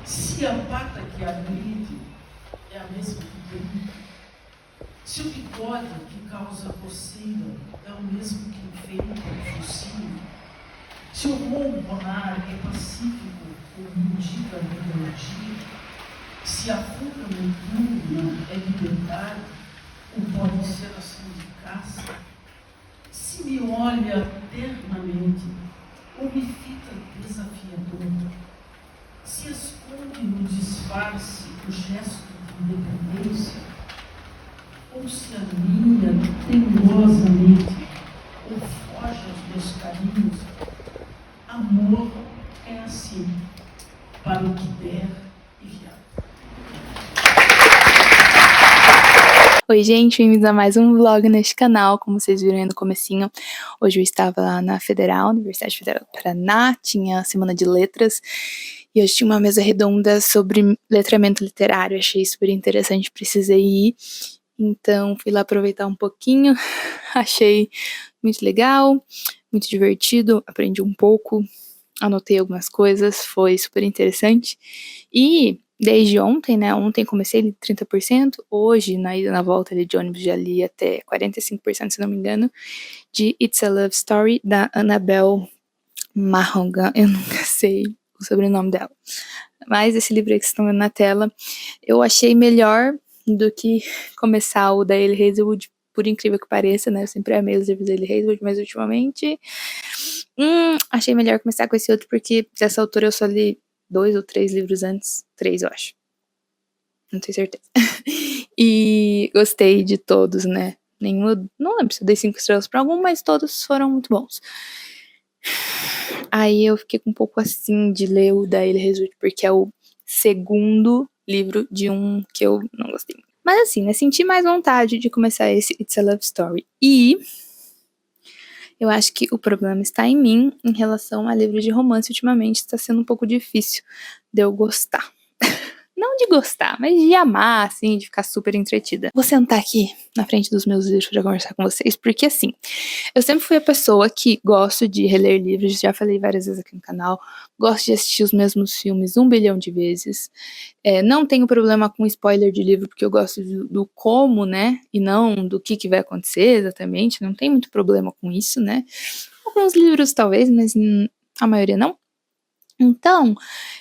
Se a pata que agride é a mesma que brinca, se o bigode que causa coceira é o mesmo que enfeita o focinho, se o ronronar é pacífico ou indica rebeldia, se a fuga noturna é liberdade ou pode ser ação de caça, se me olha ternamente ou me fita desafiador, se esconde no disfarce o gesto de independência, ou se alinha teimosamente ou foge aos meus carinhos, amor é assim, para o que der e vier. Oi gente, bem-vindos a mais um vlog neste canal. Como vocês viram aí no comecinho, hoje eu estava lá na Federal, Universidade Federal do Paraná, tinha semana de letras, e hoje tinha uma mesa redonda sobre letramento literário, achei super interessante, precisei ir, então fui lá aproveitar um pouquinho, achei muito legal, muito divertido, aprendi um pouco, anotei algumas coisas, foi super interessante, e desde ontem, né, ontem comecei ali 30%, hoje na ida na volta ali de ônibus já li até 45%, se não me engano, de It's a Love Story, da Annabelle Marrogan, eu nunca sei o sobrenome dela, mas esse livro aí que vocês estão vendo na tela, eu achei melhor do que começar o da Hailey Hazelwood, por incrível que pareça, né, eu sempre amei os livros da Hailey Hazelwood, mas ultimamente achei melhor começar com esse outro, porque dessa autora eu só li 2 ou 3 livros antes, 3 eu acho, não tenho certeza, e gostei de todos, né, nenhum, não lembro se eu dei 5 estrelas pra algum, mas todos foram muito bons. Aí eu fiquei com um pouco assim de ler o da Hailey Hazelwood, porque é o segundo livro de um que eu não gostei muito. Mas assim, né, senti mais vontade de começar esse It's a Love Story, e eu acho que o problema está em mim, em relação a livros de romance, ultimamente está sendo um pouco difícil de eu gostar. Não de gostar, mas de amar, assim, de ficar super entretida. Vou sentar aqui na frente dos meus livros para conversar com vocês, porque assim, eu sempre fui a pessoa que gosto de reler livros, já falei várias vezes aqui no canal, gosto de assistir os mesmos filmes 1 bilhão de vezes, não tenho problema com spoiler de livro, porque eu gosto do como, né, e não do que vai acontecer exatamente, não tem muito problema com isso, né, alguns livros talvez, mas a maioria não. Então,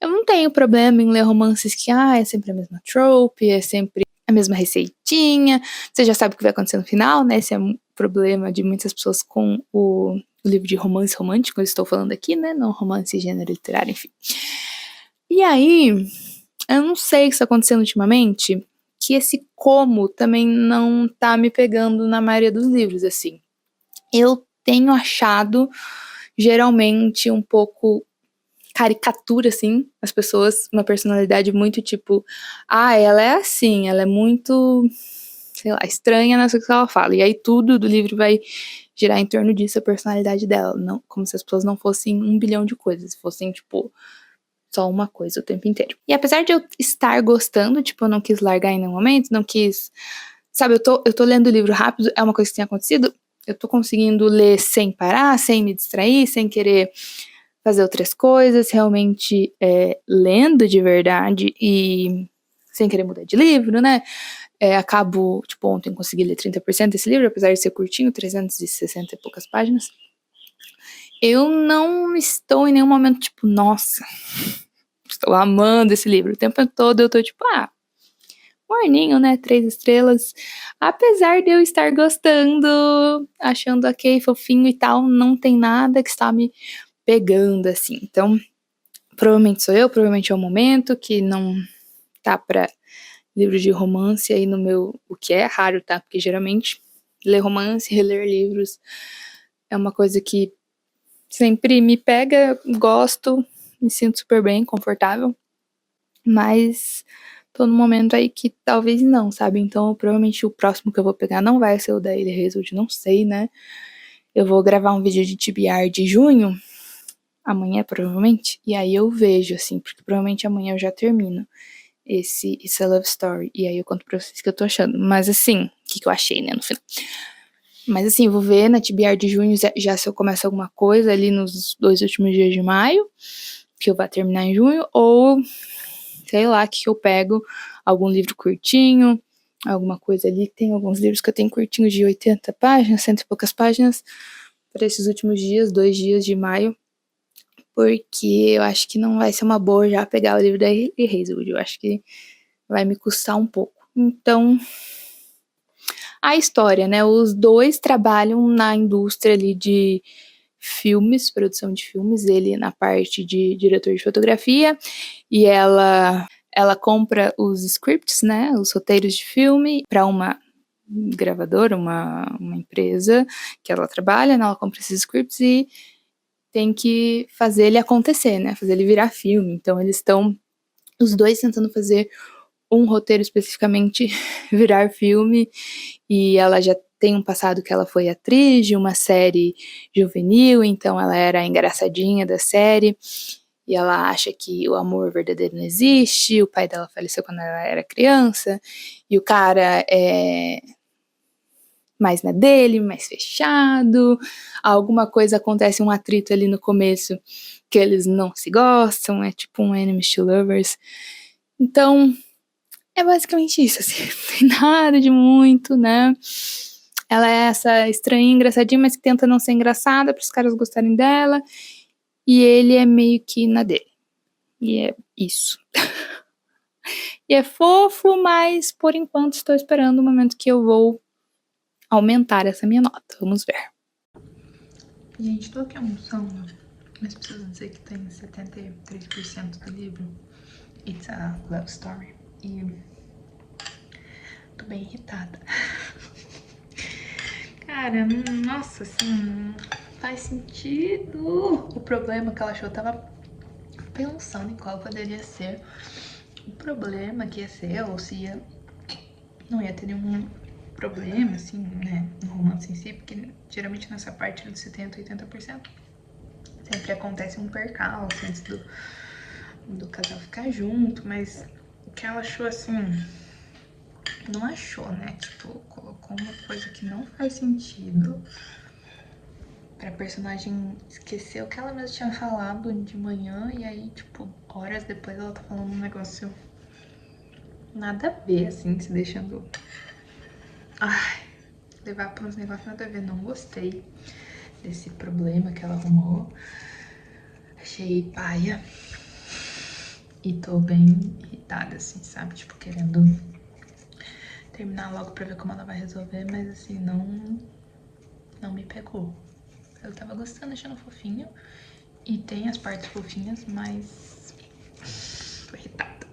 eu não tenho problema em ler romances que, é sempre a mesma trope, é sempre a mesma receitinha, você já sabe o que vai acontecer no final, né, esse é um problema de muitas pessoas com o livro de romance romântico, eu estou falando aqui, né, não romance, gênero literário, enfim. E aí, eu não sei o que está acontecendo ultimamente, que esse como também não tá me pegando na maioria dos livros, assim. Eu tenho achado, geralmente, um pouco caricatura, assim, as pessoas, uma personalidade muito tipo, ela é assim, ela é muito, sei lá, estranha nas coisas que ela fala, e aí tudo do livro vai girar em torno disso, a personalidade dela, não, como se as pessoas não fossem 1 bilhão de coisas, fossem, tipo, só uma coisa o tempo inteiro. E apesar de eu estar gostando, tipo, eu não quis largar em nenhum momento, não quis, sabe, eu tô lendo o livro rápido, é uma coisa que tem acontecido, eu tô conseguindo ler sem parar, sem me distrair, sem querer fazer outras coisas, realmente lendo de verdade e sem querer mudar de livro, né? Acabo, tipo, ontem consegui ler 30% desse livro, apesar de ser curtinho, 360 e poucas páginas. Eu não estou em nenhum momento, tipo, nossa, estou amando esse livro. O tempo todo eu tô, tipo, morninho, né? 3 estrelas. Apesar de eu estar gostando, achando ok, fofinho e tal, não tem nada que está me pegando, assim. Então, provavelmente sou eu, provavelmente é o momento que não tá pra livro de romance aí no meu, o que é raro, tá? Porque geralmente ler romance, reler livros é uma coisa que sempre me pega, gosto, me sinto super bem, confortável, mas tô num momento aí que talvez não, sabe? Então provavelmente o próximo que eu vou pegar não vai ser o da Hailey Hazelwood, não sei, né? Eu vou gravar um vídeo de TBR de junho, amanhã provavelmente, e aí eu vejo, assim, porque provavelmente amanhã eu já termino esse It's a Love Story, e aí eu conto pra vocês o que eu tô achando, mas assim, o que eu achei, né, no final. Mas assim, eu vou ver na TBR de junho já se eu começo alguma coisa ali nos 2 últimos dias de maio, que eu vou terminar em junho, ou sei lá, que eu pego algum livro curtinho, alguma coisa ali. Tem alguns livros que eu tenho curtinhos de 80 páginas, 100 e poucas páginas, para esses últimos dias, 2 dias de maio, porque eu acho que não vai ser uma boa já pegar o livro da Hazelwood, eu acho que vai me custar um pouco. Então, a história, né? Os dois trabalham na indústria ali de filmes, produção de filmes, ele na parte de diretor de fotografia, e ela compra os scripts, né, os roteiros de filme para uma gravadora, uma empresa que ela trabalha, né, ela compra esses scripts e tem que fazer ele acontecer, né, fazer ele virar filme. Então eles estão os dois tentando fazer um roteiro especificamente virar filme, e ela já tem um passado que ela foi atriz de uma série juvenil, então ela era a engraçadinha da série, e ela acha que o amor verdadeiro não existe, o pai dela faleceu quando ela era criança, e o cara é mais na dele, mais fechado, alguma coisa acontece, um atrito ali no começo, que eles não se gostam, é tipo um enemies to lovers. Então, é basicamente isso, assim, não tem nada de muito, né? Ela é essa estranha, engraçadinha, mas que tenta não ser engraçada para os caras gostarem dela. E ele é meio que na dele. E é isso. E é fofo, mas por enquanto estou esperando o momento que eu vou aumentar essa minha nota. Vamos ver. Gente, tô aqui almoçando, mas preciso dizer que tem 73% do livro It's a Love Story. E tô bem irritada. Cara, nossa, assim, não faz sentido. O problema que ela achou, eu tava pensando em qual poderia ser o problema que ia ser, ou se ia, não ia ter nenhum problema, assim, né, no romance em si, porque geralmente nessa parte de 70%, 80% sempre acontece um percalço antes do casal ficar junto, mas o que ela achou, assim, não achou, né, tipo, colocou uma coisa que não faz sentido pra personagem esquecer o que ela mesma tinha falado de manhã, e aí, tipo, horas depois ela tá falando um negócio nada a ver, assim, se deixando levar pra uns negócios nada a ver. Não gostei desse problema que ela arrumou. Achei paia. E tô bem irritada, assim, sabe? Tipo, querendo terminar logo pra ver como ela vai resolver, mas assim, não me pegou. Eu tava gostando, achando fofinho. E tem as partes fofinhas, mas tô irritada.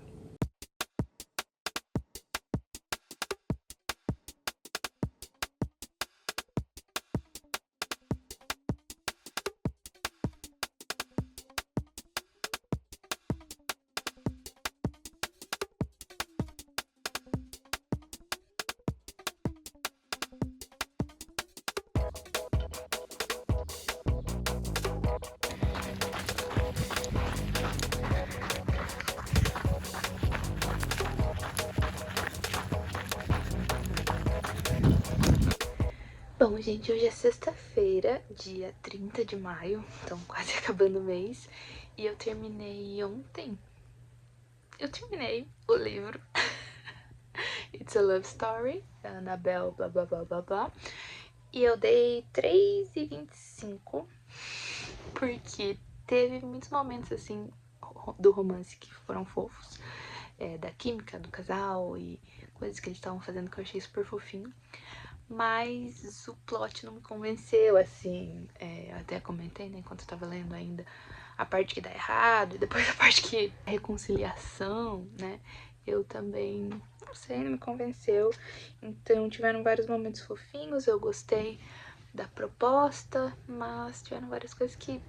Bom, gente, hoje é sexta-feira, dia 30 de maio, então quase acabando o mês, e eu terminei ontem. Eu terminei o livro It's a Love Story, da Annabelle, blá blá blá blá blá, e eu dei 3,25, porque teve muitos momentos, assim, do romance que foram fofos, da química do casal e coisas que eles estavam fazendo que eu achei super fofinho. Mas o plot não me convenceu, assim, eu até comentei, né, enquanto eu tava lendo ainda, a parte que dá errado, e depois a parte que é reconciliação, né, eu também, não sei, não me convenceu. Então tiveram vários momentos fofinhos, eu gostei da proposta, mas tiveram várias coisas que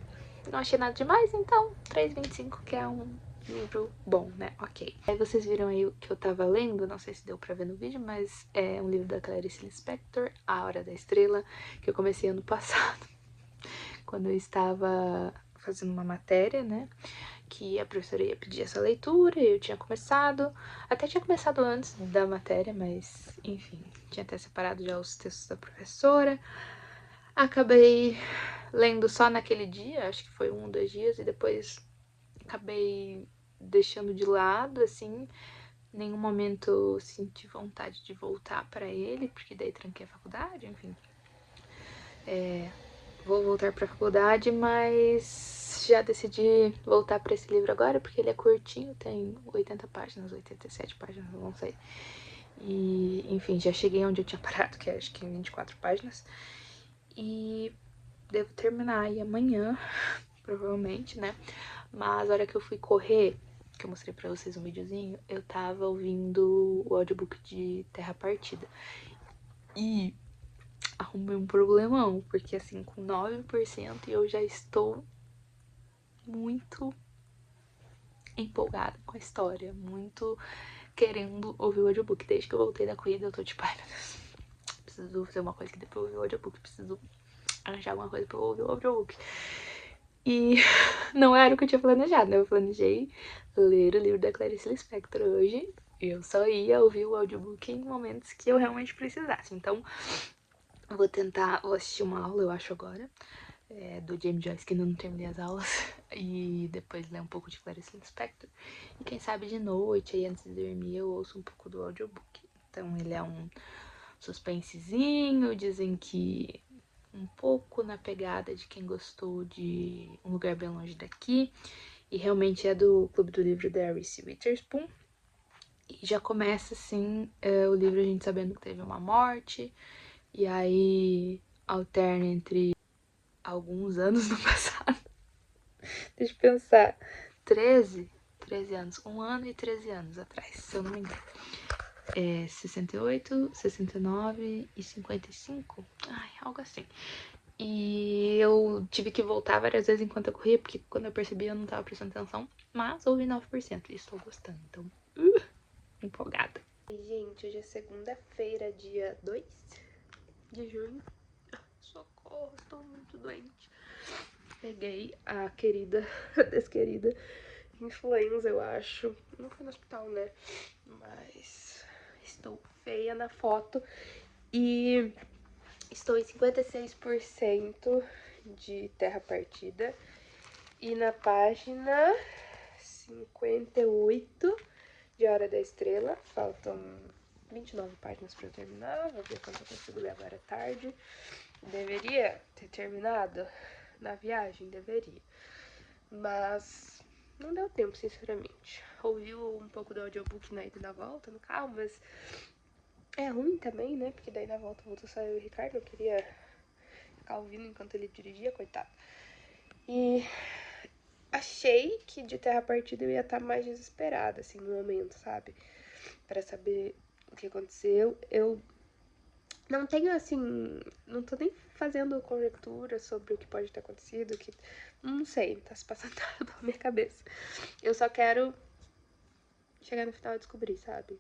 não achei nada demais, então 3,25, que é um livro bom, né? Ok. Aí vocês viram aí o que eu tava lendo, não sei se deu pra ver no vídeo, mas é um livro da Clarice Lispector, A Hora da Estrela, que eu comecei ano passado, quando eu estava fazendo uma matéria, né? Que a professora ia pedir essa leitura, eu tinha começado, até tinha começado antes da matéria, mas enfim, tinha até separado já os textos da professora. Acabei lendo só naquele dia, acho que foi 1 ou 2 dias, e depois acabei deixando de lado, assim. Em nenhum momento eu senti vontade de voltar pra ele, porque daí tranquei a faculdade, enfim. Vou voltar pra faculdade, mas já decidi voltar pra esse livro agora, porque ele é curtinho, tem 80 páginas, 87 páginas, não sei. E, enfim, já cheguei onde eu tinha parado, que é acho que 24 páginas. E devo terminar aí amanhã, provavelmente, né? Mas a hora que eu fui correr, que eu mostrei pra vocês um videozinho, eu tava ouvindo o audiobook de Terra Partida. E arrumei um problemão, porque assim, com 9% eu já estou muito empolgada com a história, muito querendo ouvir o audiobook. Desde que eu voltei da corrida, eu tô tipo, ai meu Deus, preciso fazer uma coisa que dê pra ouvir o audiobook, preciso arranjar alguma coisa pra eu ouvir o audiobook. E não era o que eu tinha planejado, né? Eu planejei ler o livro da Clarice Lispector hoje. Eu só ia ouvir o audiobook em momentos que eu realmente precisasse. Então, vou assistir uma aula, eu acho, agora, do James Joyce, que ainda não terminei as aulas, e depois ler um pouco de Clarice Lispector. E quem sabe de noite, aí antes de dormir, eu ouço um pouco do audiobook. Então, ele é um suspensezinho, dizem que um pouco na pegada de quem gostou de Um Lugar Bem Longe Daqui, e realmente é do Clube do Livro da Reese Witherspoon. E já começa assim o livro a gente sabendo que teve uma morte, e aí alterna entre alguns anos no passado. Deixa eu pensar. 13 anos. 1 ano e 13 anos atrás, se eu não me engano. 68, 69 e 55? Ai, algo assim. E eu tive que voltar várias vezes enquanto eu corria, porque quando eu percebi eu não tava prestando atenção. Mas ouvi 9% e estou gostando, então empolgada. Gente, hoje é segunda-feira, dia 2 de junho. Socorro, estou muito doente. Peguei a querida, a desquerida influenza, eu acho. Não fui no hospital, né? Mas estou feia na foto. E estou em 56% de Terra Partida. E na página 58 de Hora da Estrela. Faltam 29 páginas para eu terminar. Vou ver quanto eu consigo ler agora à tarde. Deveria ter terminado na viagem, deveria. Mas não deu tempo, sinceramente. Ouvi um pouco do audiobook na ida e na volta, no carro, mas é ruim também, né? Porque daí na volta voltou só eu e o Ricardo. Eu queria ficar ouvindo enquanto ele dirigia, coitado. E achei que de Terra Partida eu ia estar mais desesperada, assim, no momento, sabe? Pra saber o que aconteceu. Eu não tenho, assim, não tô nem fazendo conjectura sobre o que pode ter acontecido, que não sei, tá se passando nada pela minha cabeça. Eu só quero chegar no final e descobrir, sabe?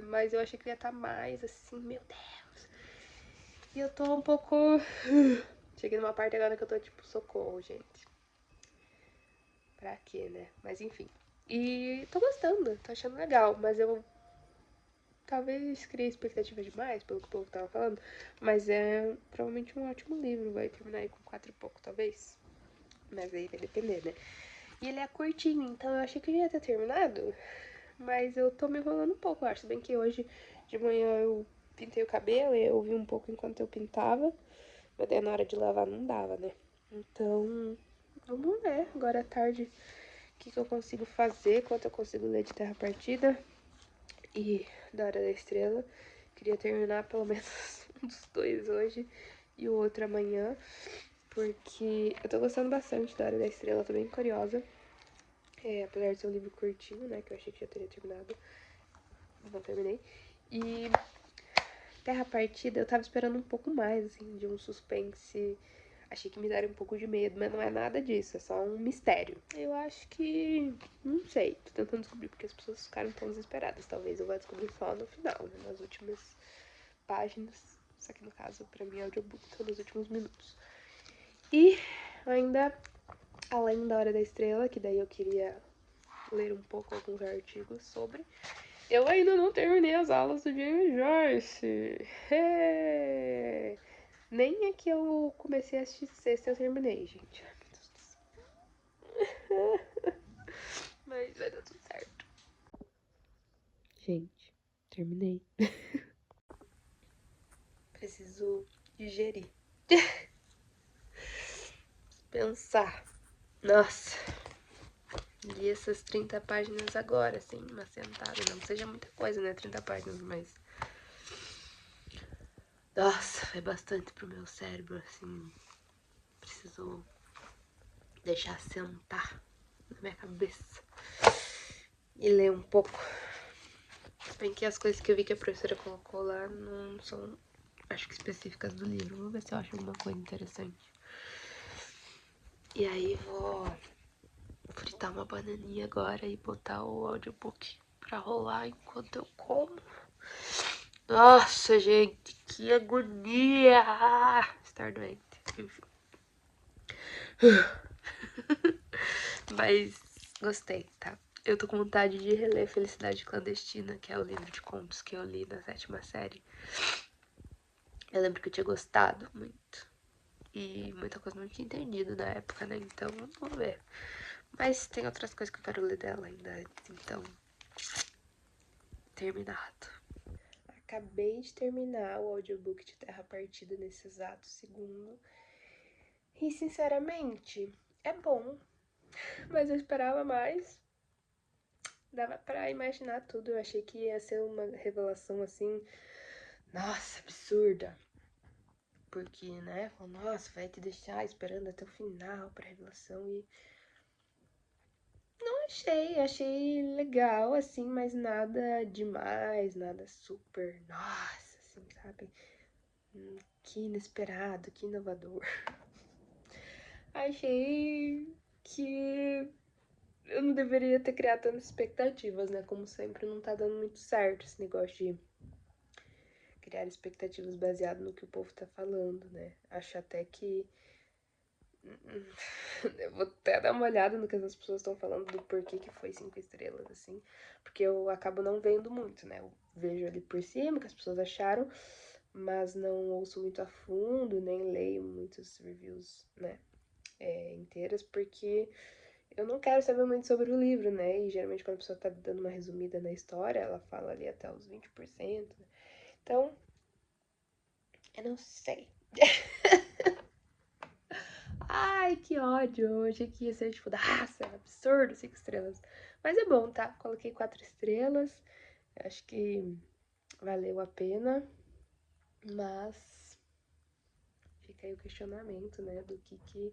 Mas eu achei que ia estar mais, assim, meu Deus. E eu tô um pouco... Cheguei numa parte agora que eu tô tipo, socorro, gente. Pra quê, né? Mas enfim. E tô gostando, tô achando legal, mas eu talvez criei expectativa demais pelo que o povo tava falando, mas é provavelmente um ótimo livro, vai terminar aí com 4 e pouco, talvez. Mas aí vai depender, né? E ele é curtinho, então eu achei que eu ia ter terminado, mas eu tô me enrolando um pouco, eu acho. Se bem que hoje de manhã eu pintei o cabelo e eu ouvi um pouco enquanto eu pintava, mas daí na hora de lavar não dava, né? Então, vamos ver agora à tarde o que eu consigo fazer, quanto eu consigo ler de Terra Partida e da Hora da Estrela. Queria terminar pelo menos um dos dois hoje e o outro amanhã, porque eu tô gostando bastante da Hora da Estrela, tô bem curiosa. Apesar de ser um livro curtinho, né, que eu achei que já teria terminado, não terminei. E Terra Partida, eu tava esperando um pouco mais, assim, de um suspense. Achei que me daria um pouco de medo, mas não é nada disso, é só um mistério. Eu acho que... não sei, tô tentando descobrir porque as pessoas ficaram tão desesperadas. Talvez eu vá descobrir só no final, né, nas últimas páginas. Só que no caso, pra mim, é audiobook, são nos últimos minutos. E ainda, além da Hora da Estrela, que daí eu queria ler um pouco alguns artigos sobre... Eu ainda não terminei as aulas do James Joyce. Nem é que eu comecei a assistir sexta eu terminei, gente. Ai, meu Deus do céu. mas vai dar tudo certo. Gente, terminei. Preciso digerir. Pensar. Nossa. Li essas 30 páginas agora, assim, uma sentada. Não seja muita coisa, né? 30 páginas, mas... Nossa, é bastante pro meu cérebro, assim. Preciso deixar sentar na minha cabeça e ler um pouco. Se bem que as coisas que eu vi que a professora colocou lá não são, acho que específicas do livro. Vou ver se eu acho alguma coisa interessante. E aí vou fritar uma bananinha agora e botar o audiobook pra rolar enquanto eu como. Nossa, gente, que agonia! Estar doente, enfim. Mas gostei, tá? Eu tô com vontade de reler Felicidade Clandestina, que é o livro de contos que eu li na 7ª série. Eu lembro que eu tinha gostado muito. E muita coisa não tinha entendido na época, né? Então, vamos ver. Mas tem outras coisas que eu quero ler dela ainda. Então, terminado. Acabei de terminar o audiobook de Terra Partida nesse exato segundo. E, sinceramente, é bom. Mas eu esperava mais. Dava pra imaginar tudo. Eu achei que ia ser uma revelação assim, nossa, absurda. Porque, né, falou, nossa, vai te deixar esperando até o final pra revelação. E não achei legal, assim, mas nada demais, nada super, nossa, assim, sabe? Que inesperado, que inovador. Achei que eu não deveria ter criado tantas expectativas, né? Como sempre, não tá dando muito certo esse negócio de criar expectativas baseado no que o povo tá falando, né? Acho até que... Eu vou até dar uma olhada no que as pessoas estão falando do porquê que foi 5 estrelas, assim. Porque eu acabo não vendo muito, né? Eu vejo ali por cima o que as pessoas acharam, mas não ouço muito a fundo, nem leio muitos reviews, né? Inteiras, porque eu não quero saber muito sobre o livro, né? E geralmente quando a pessoa tá dando uma resumida na história, ela fala ali até os 20%. Então, eu não sei. Ai, que ódio. Eu achei que ia ser tipo, nossa, é absurdo, 5 estrelas. Mas é bom, tá? Coloquei 4 estrelas. Acho que valeu a pena. Mas fica aí o questionamento, né? Do que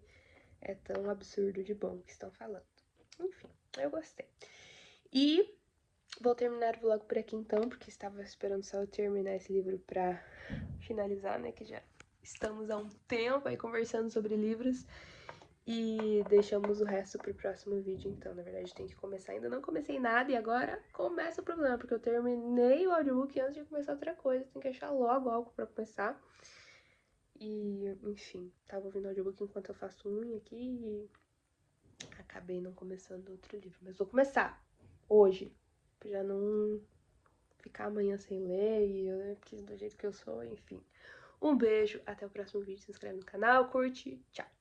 é tão absurdo de bom que estão falando. Enfim, eu gostei. E vou terminar o vlog por aqui então, porque estava esperando só eu terminar esse livro pra finalizar, né? Que já estamos há um tempo aí conversando sobre livros. E deixamos o resto pro próximo vídeo, então, na verdade, tem que começar. Ainda não comecei nada e agora começa o problema, porque eu terminei o audiobook antes de começar outra coisa. Tem que achar logo algo pra começar. E, enfim, tava ouvindo o audiobook enquanto eu faço unha aqui e acabei não começando outro livro. Mas vou começar hoje, pra já não ficar amanhã sem ler e eu quis do jeito que eu sou, enfim. Um beijo, até o próximo vídeo, se inscreve no canal, curte, tchau!